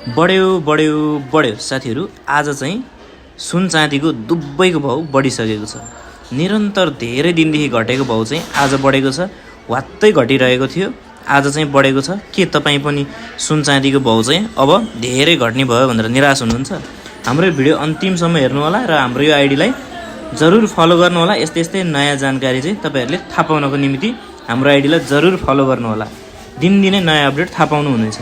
बढ्यो बढ्यो बढ्यो साथीहरू। आज चाहिँ सुन चाँदीको दुबैको भाउ बढिसकेको छ। निरन्तर धेरै दिनदेखि घटेको भाउ चाहिँ आज बढेको छ। वात्तै घटिरहेको थियो, आज चाहिँ बढेको छ। के तपाईँ पनि सुन चाँदीको भाउ चाहिँ अब धेरै घट्ने भयो भनेर निराश हुनुहुन्छ? हाम्रो भिडियो अन्तिमसम्म हेर्नु होला र हाम्रो यो आइडीलाई जरुर फलो गर्नु होला। यस्तै यस्तै नयाँ जानकारी चाहिँ तपाईँहरूले थाहा पाउनको निम्ति हाम्रो आइडीलाई जरुर फलो गर्नु होला। दिनदिनै नयाँ अपडेट थाहा पाउनु हुनेछ।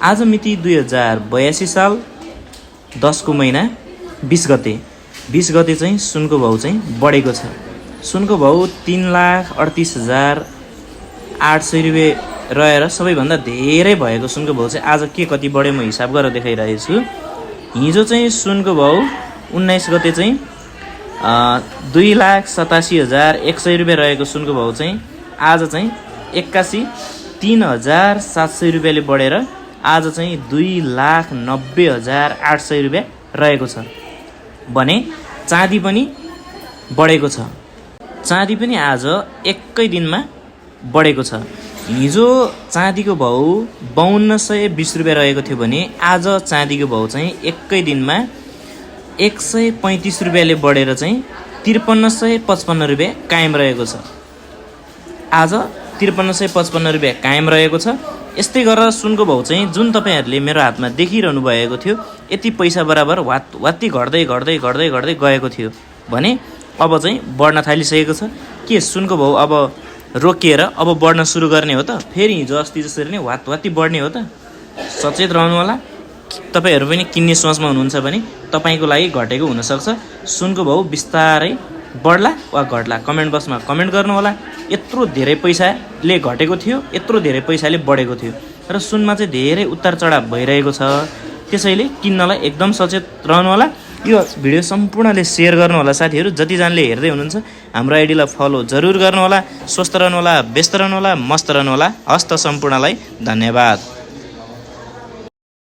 आज मिति 2082 साल 10 को महिना 20 गते 20 गते चाहिँ सुनको भाउ चाहिँ बढेको छ। सुनको भाउ 3,38,800 रुपियाँ रहेर सबैभन्दा धेरै भएको सुनको भाउ चाहिँ आज के कति बढ्यो म हिसाब गरेर देखाइरहेको छु। हिजो चाहिँ सुनको भाउ 19 गते चाहिँ 2,87,100 रुपियाँ रहेको सुनको भाउ चाहिँ आज चाहिँ 81,03,700 रुपियाँले बढेर आज चाहिँ 2,90,800 रुपियाँ रहेको छ। भने चाँदी पनि बढेको छ। चाँदी पनि आज एकै दिनमा बढेको छ। हिजो चाँदीको भाउ 5220 रुपियाँ रहेको थियो भने आज चाँदीको भाउ चाहिँ एकै दिनमा 135 रुपियाँले बढेर चाहिँ 5355 रुपियाँ कायम रहेको छ। आज 5355 रुपियाँ कायम रहेको छ। यस्तै गरेर सुनको भाउ चाहिँ जुन तपाईँहरूले मेरो हातमा देखिरहनु भएको थियो यति पैसा बराबर वात्ती घट्दै घट्दै घट्दै घट्दै गएको थियो भने अब चाहिँ बढ्न थालिसकेको छ। के सुनको भाउ अब रोकिएर अब बढ्न सुरु गर्ने हो त? फेरि हिजो अस्ति जसरी नै वात्ती बढ्ने हो त? सचेत रहनु होला। तपाईँहरू पनि किन्ने सोचमा हुनुहुन्छ भने तपाईँको लागि घटेको हुनसक्छ। सुनको भाउ बिस्तारै बढ्ला वा घट्ला कमेन्ट बक्समा कमेन्ट गर्नु होला। यत्रो धेरै पैसाले घटेको थियो, यत्रो धेरै पैसाले बढेको थियो र सुनमा चाहिँ धेरै उतार चढाव भइरहेको छ। त्यसैले किन्नलाई एकदम सचेत रहनु होला। यो भिडियो सम्पूर्णले सेयर गर्नु होला साथीहरू। जतिजनाले हेर्दै हुनुहुन्छ हाम्रो आइडीलाई फलो जरुर गर्नु होला। स्वस्थ रहनु होला, व्यस्त रहनु होला, मस्त रहनु होला। हस्त सम्पूर्णलाई धन्यवाद।